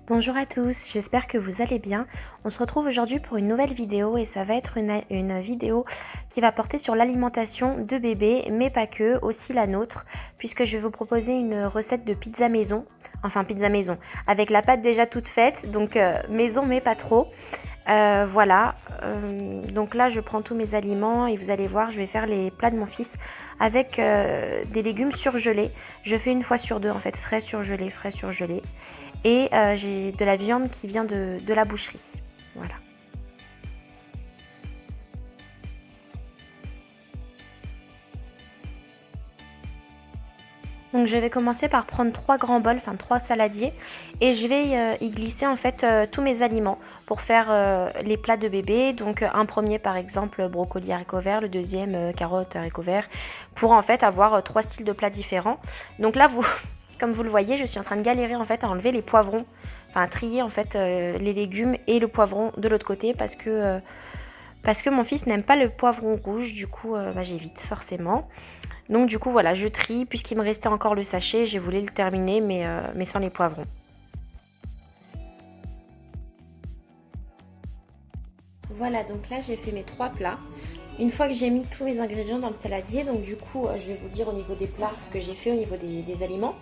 Bonjour à tous, j'espère que vous allez bien. On se retrouve aujourd'hui pour une nouvelle vidéo et ça va être une vidéo qui va porter sur l'alimentation de bébés, mais pas que, aussi la nôtre, puisque je vais vous proposer une recette de pizza maison, avec la pâte déjà toute faite, donc maison mais pas trop. Voilà, donc là je prends tous mes aliments et vous allez voir, je vais faire les plats de mon fils avec des légumes surgelés. Je fais une fois sur deux en fait, frais surgelés, frais surgelés. Et j'ai de la viande qui vient de la boucherie. Voilà. Donc je vais commencer par prendre 3 grands bols, enfin 3 saladiers, et je vais y glisser en fait tous mes aliments pour faire les plats de bébé. Donc un premier par exemple brocoli haricots verts, le deuxième carottes haricots verts, pour en fait avoir 3 styles de plats différents. Donc là vous, comme vous le voyez, je suis en train de galérer en fait à enlever les poivrons, enfin à trier en fait les légumes et le poivron de l'autre côté parce que mon fils n'aime pas le poivron rouge, du coup j'évite forcément. Donc du coup voilà, je trie, puisqu'il me restait encore le sachet, j'ai voulu le terminer mais sans les poivrons. Voilà, donc là j'ai fait mes 3 plats. Une fois que j'ai mis tous mes ingrédients dans le saladier, donc du coup je vais vous dire au niveau des plats ce que j'ai fait au niveau des aliments.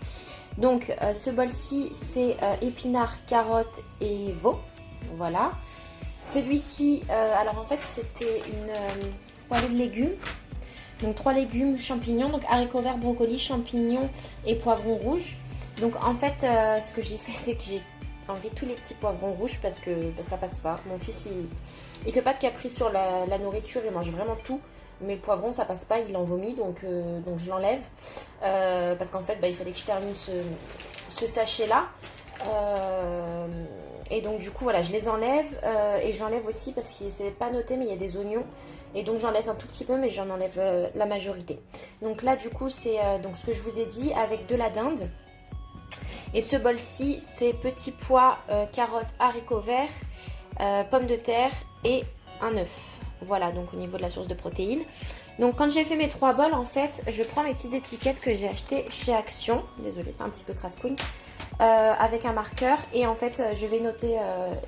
Donc ce bol-ci c'est épinards, carottes et veau, voilà. Celui-ci, alors en fait c'était une poêlée de légumes. Donc 3 légumes, champignons, donc haricots verts, brocolis, champignons et poivrons rouges. Donc en fait ce que j'ai fait c'est que j'ai enlevé tous les petits poivrons rouges parce que ça passe pas. Mon fils il fait pas de caprice sur la nourriture, il mange vraiment tout. Mais le poivron ça passe pas, il en vomit donc je l'enlève. Parce qu'en fait il fallait que je termine ce sachet là. Et donc du coup voilà, je les enlève et j'enlève aussi parce que c'est pas noté mais il y a des oignons et donc j'en laisse un tout petit peu mais j'en enlève la majorité. Donc là du coup c'est donc ce que je vous ai dit avec de la dinde. Et ce bol-ci c'est petits pois, carottes, haricots verts, pommes de terre et un œuf. Voilà, donc au niveau de la source de protéines. Donc quand j'ai fait mes 3 bols en fait, je prends mes petites étiquettes que j'ai achetées chez Action. Désolée, c'est un petit peu crasse-pouille. Avec un marqueur et en fait je vais noter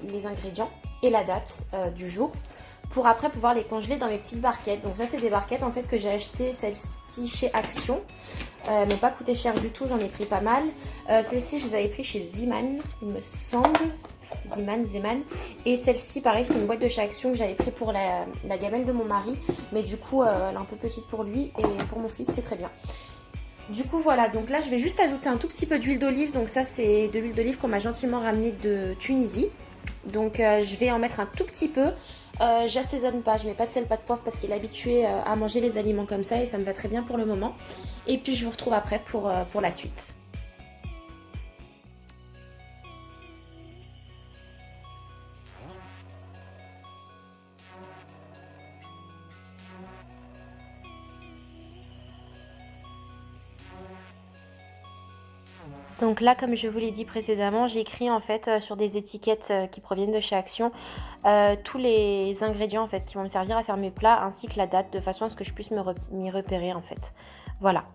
les ingrédients et la date du jour pour après pouvoir les congeler dans mes petites barquettes. Donc ça c'est des barquettes en fait que j'ai acheté celles-ci chez Action. Elles m'ont pas coûté cher du tout, j'en ai pris pas mal. Celles-ci je les avais pris chez Ziman il me semble. Zeman. Et celle-ci pareil c'est une boîte de chez Action que j'avais pris pour la gamelle de mon mari. Mais du coup elle est un peu petite pour lui et pour mon fils c'est très bien. Du coup voilà, donc là je vais juste ajouter un tout petit peu d'huile d'olive. Donc ça c'est de l'huile d'olive qu'on m'a gentiment ramenée de Tunisie. Donc je vais en mettre un tout petit peu. J'assaisonne pas, je mets pas de sel, pas de poivre parce qu'il est habitué à manger les aliments comme ça et ça me va très bien pour le moment. Et puis je vous retrouve après pour la suite. Donc là, comme je vous l'ai dit précédemment, j'ai écrit en fait sur des étiquettes qui proviennent de chez Action tous les ingrédients en fait qui vont me servir à faire mes plats ainsi que la date de façon à ce que je puisse m'y repérer en fait. Voilà.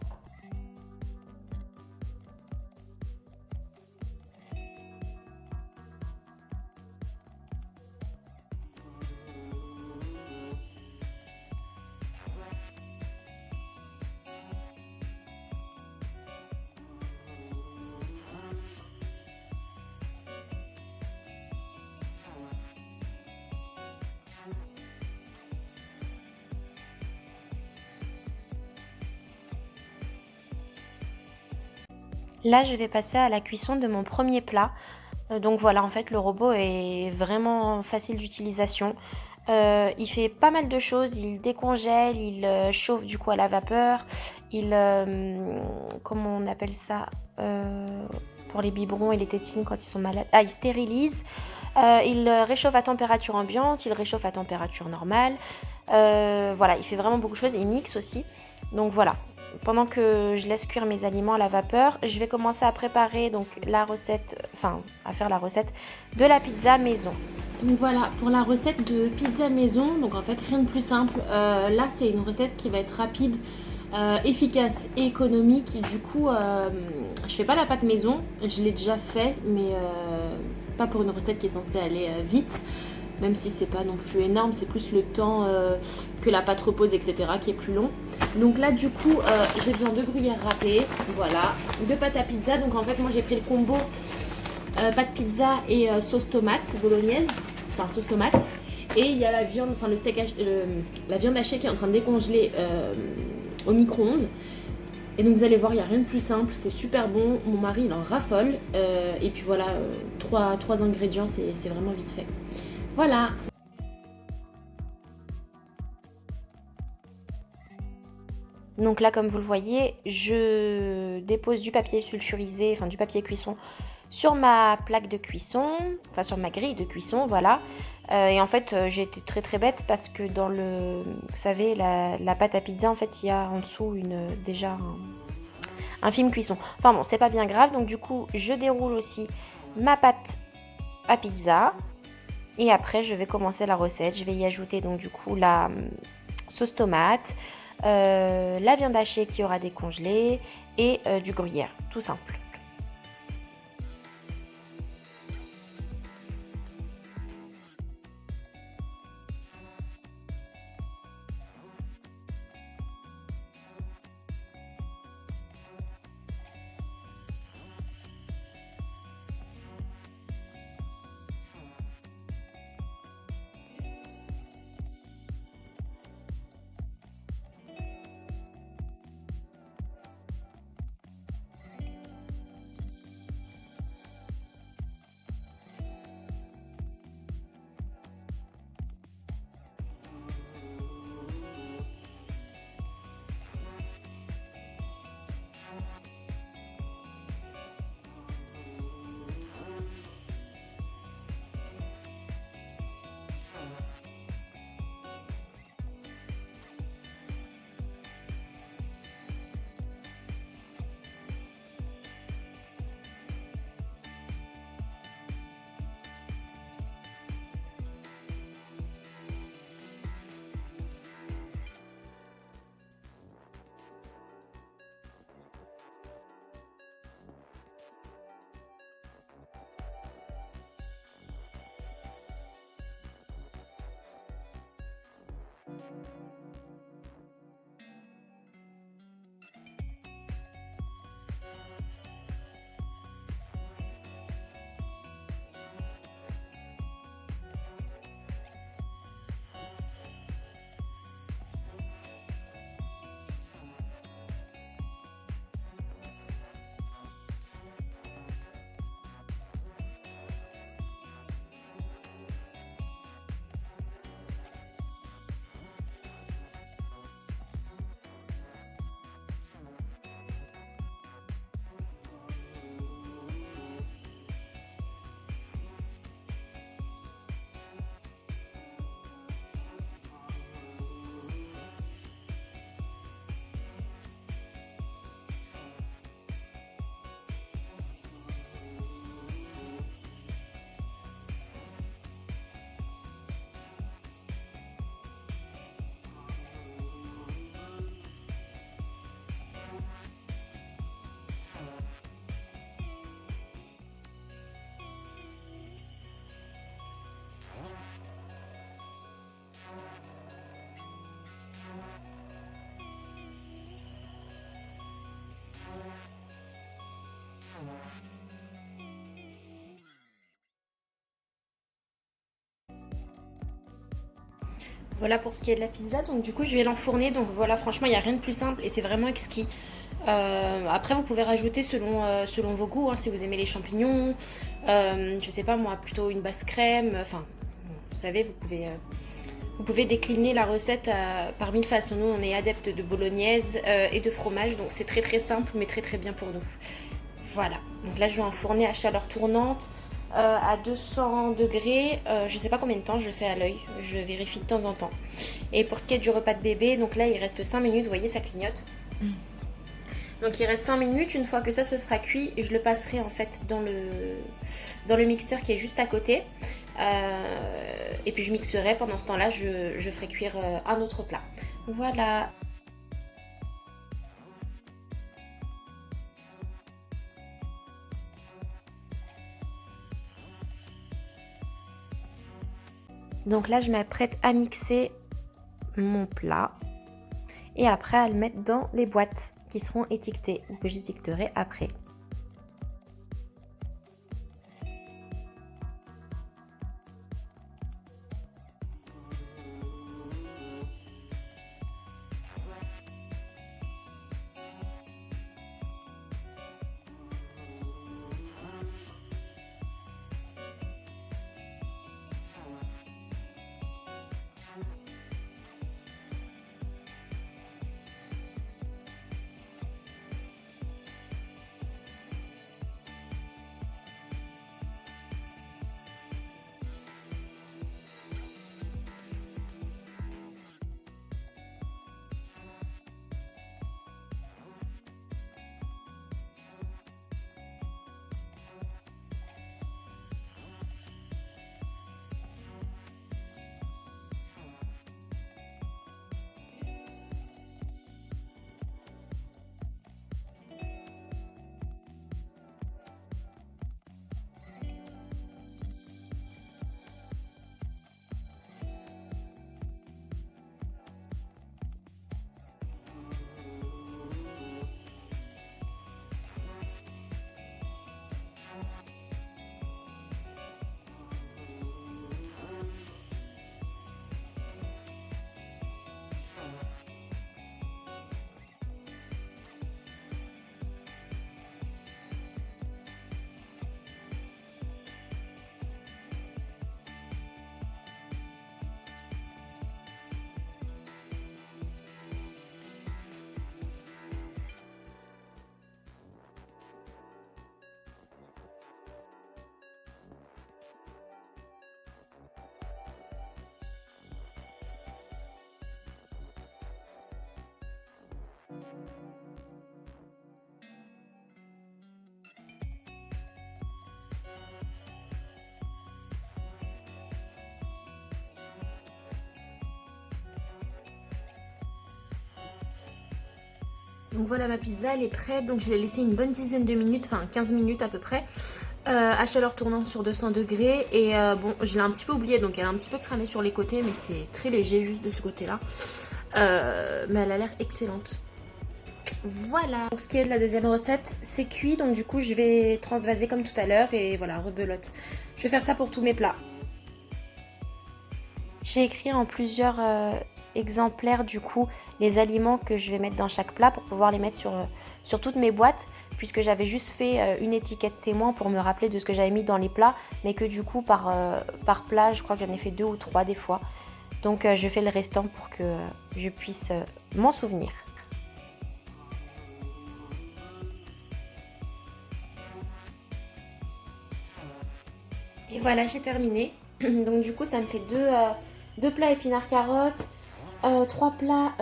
Là, je vais passer à la cuisson de mon premier plat. Donc voilà, en fait, le robot est vraiment facile d'utilisation. Il fait pas mal de choses, il décongèle, il chauffe du coup à la vapeur, il, comment on appelle ça, pour les biberons et les tétines quand ils sont malades, il stérilise, il réchauffe à température ambiante, il réchauffe à température normale, voilà, il fait vraiment beaucoup de choses, il mixe aussi, donc voilà. Pendant que je laisse cuire mes aliments à la vapeur, je vais commencer à préparer donc la recette, enfin à faire la recette de la pizza maison. Donc voilà, pour la recette de pizza maison, donc en fait rien de plus simple. Là c'est une recette qui va être rapide, efficace et économique. Du coup, je fais pas la pâte maison, je l'ai déjà fait, mais pas pour une recette qui est censée aller vite, même si c'est pas non plus énorme, c'est plus le temps que la pâte repose, etc. qui est plus long. Donc là du coup j'ai besoin de gruyère râpée, voilà, de pâte à pizza. Donc en fait moi j'ai pris le combo pâte pizza et sauce tomate bolognaise, enfin sauce tomate. Et il y a la viande, enfin le steak la viande hachée qui est en train de décongeler au micro-ondes. Et donc vous allez voir, il n'y a rien de plus simple, c'est super bon, mon mari il en raffole. Et puis voilà, trois ingrédients, c'est vraiment vite fait. Voilà. Donc là, comme vous le voyez, je dépose du papier sulfurisé, enfin du papier cuisson, sur ma plaque de cuisson, enfin sur ma grille de cuisson, voilà. Et en fait, j'ai été très très bête parce que dans le, vous savez, la pâte à pizza, en fait, il y a en dessous déjà un film cuisson. Enfin bon, c'est pas bien grave. Donc du coup, je déroule aussi ma pâte à pizza. Et après, je vais commencer la recette. Je vais y ajouter donc du coup la sauce tomate, la viande hachée qui aura décongelé et du gruyère, tout simple. Voilà pour ce qui est de la pizza. Donc du coup, je vais l'enfourner. Donc voilà, franchement, il n'y a rien de plus simple et c'est vraiment exquis. Après, vous pouvez rajouter selon vos goûts, hein, si vous aimez les champignons. Je sais pas moi, plutôt une basse crème. Enfin, vous savez, vous pouvez décliner la recette par mille façons. Nous, on est adepte de bolognaise et de fromage. Donc c'est très très simple, mais très très bien pour nous. Voilà. Donc là, je vais enfourner à chaleur tournante. À 200 degrés, je sais pas combien de temps je fais à l'œil, je vérifie de temps en temps. Et pour ce qui est du repas de bébé, donc là il reste 5 minutes, vous voyez ça clignote. Donc il reste 5 minutes, une fois que ça se sera cuit, je le passerai en fait dans le mixeur qui est juste à côté. Et puis je mixerai, pendant ce temps-là je ferai cuire un autre plat. Voilà. Donc là, je m'apprête à mixer mon plat et après à le mettre dans les boîtes qui seront étiquetées ou que j'étiqueterai après. Donc voilà, ma pizza elle est prête, donc je l'ai laissée une bonne dizaine de minutes, enfin 15 minutes à peu près, à chaleur tournante sur 200 degrés. Et bon, je l'ai un petit peu oubliée, donc elle a un petit peu cramé sur les côtés, mais c'est très léger juste de ce côté là. Mais elle a l'air excellente. Voilà. Pour ce qui est de la deuxième recette, c'est cuit, donc du coup je vais transvaser comme tout à l'heure et voilà, rebelote. Je vais faire ça pour tous mes plats. J'ai écrit en plusieurs exemplaires du coup les aliments que je vais mettre dans chaque plat pour pouvoir les mettre sur toutes mes boîtes, puisque j'avais juste fait une étiquette témoin pour me rappeler de ce que j'avais mis dans les plats, mais que du coup par plat je crois que j'en ai fait 2 ou 3 des fois. Donc je fais le restant pour que je puisse m'en souvenir. Et voilà, j'ai terminé. Donc du coup ça me fait deux plats épinards carottes, 3 plats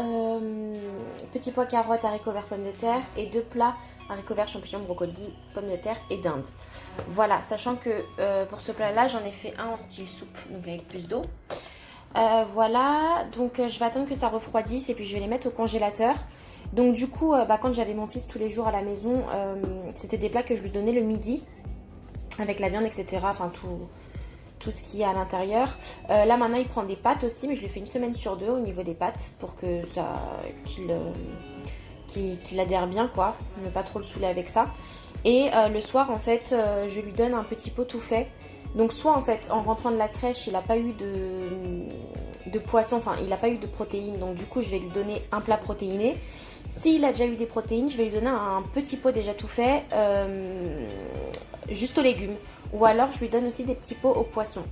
petits pois carottes, haricots verts, pommes de terre, et 2 plats haricots verts, champignons, brocolis, pommes de terre et dinde. Voilà, sachant que pour ce plat là j'en ai fait un en style soupe, donc avec plus d'eau. Voilà, donc je vais attendre que ça refroidisse et puis je vais les mettre au congélateur. Donc du coup quand j'avais mon fils tous les jours à la maison, c'était des plats que je lui donnais le midi avec la viande, etc. Enfin tout ce qu'il y a à l'intérieur. Là maintenant il prend des pâtes aussi, mais je lui fais une semaine sur 2 au niveau des pâtes pour que qu'il adhère bien, quoi, ne pas trop le saouler avec ça. Et le soir en fait je lui donne un petit pot tout fait. Donc soit en fait en rentrant de la crèche il n'a pas eu de poisson, enfin il n'a pas eu de protéines, donc du coup je vais lui donner un plat protéiné. S'il a déjà eu des protéines, je vais lui donner un petit pot déjà tout fait, juste aux légumes. Ou alors je lui donne aussi des petits pots aux poissons.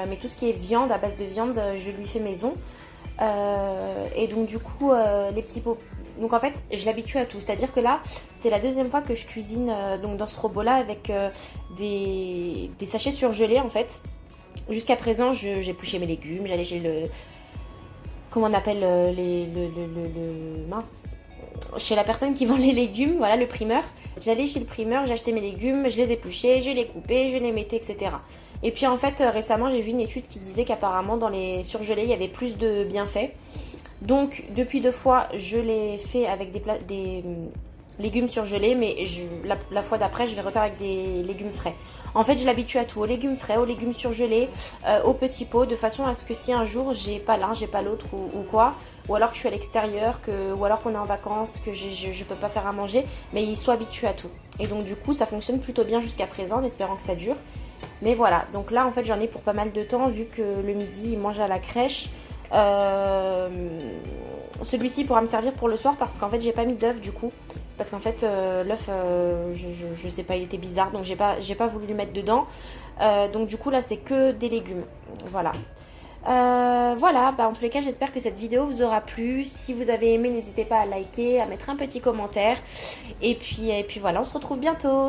Mais tout ce qui est viande, à base de viande, je lui fais maison. Et donc du coup, les petits pots... Donc en fait, je l'habitue à tout. C'est-à-dire que là, c'est la deuxième fois que je cuisine donc dans ce robot-là avec des sachets surgelés en fait. Jusqu'à présent, j'épluchais mes légumes, j'allais chez le... Comment on appelle mince, chez la personne qui vend les légumes, voilà, le primeur. J'allais chez le primeur, j'achetais mes légumes, je les épluchais, je les coupais, je les mettais, etc. Et puis en fait, récemment, j'ai vu une étude qui disait qu'apparemment dans les surgelés, il y avait plus de bienfaits. Donc depuis 2 fois, je l'ai fait avec légumes surgelés, mais la fois d'après, je vais refaire avec des légumes frais. En fait, je l'habitue à tout, aux légumes frais, aux légumes surgelés, aux petits pots, de façon à ce que si un jour j'ai pas l'un, j'ai pas l'autre ou quoi, ou alors que je suis à l'extérieur, ou alors qu'on est en vacances, que je peux pas faire à manger, mais il soit habitué à tout. Et donc du coup, ça fonctionne plutôt bien jusqu'à présent, en espérant que ça dure. Mais voilà, donc là en fait j'en ai pour pas mal de temps, vu que le midi il mange à la crèche. Celui-ci pourra me servir pour le soir parce qu'en fait j'ai pas mis d'œuf du coup. Parce qu'en fait l'œuf, je sais pas, il était bizarre, donc j'ai pas voulu le mettre dedans. Donc du coup là c'est que des légumes. Voilà. Voilà, bah en tous les cas j'espère que cette vidéo vous aura plu. Si vous avez aimé, n'hésitez pas à liker, à mettre un petit commentaire. Et puis voilà, on se retrouve bientôt.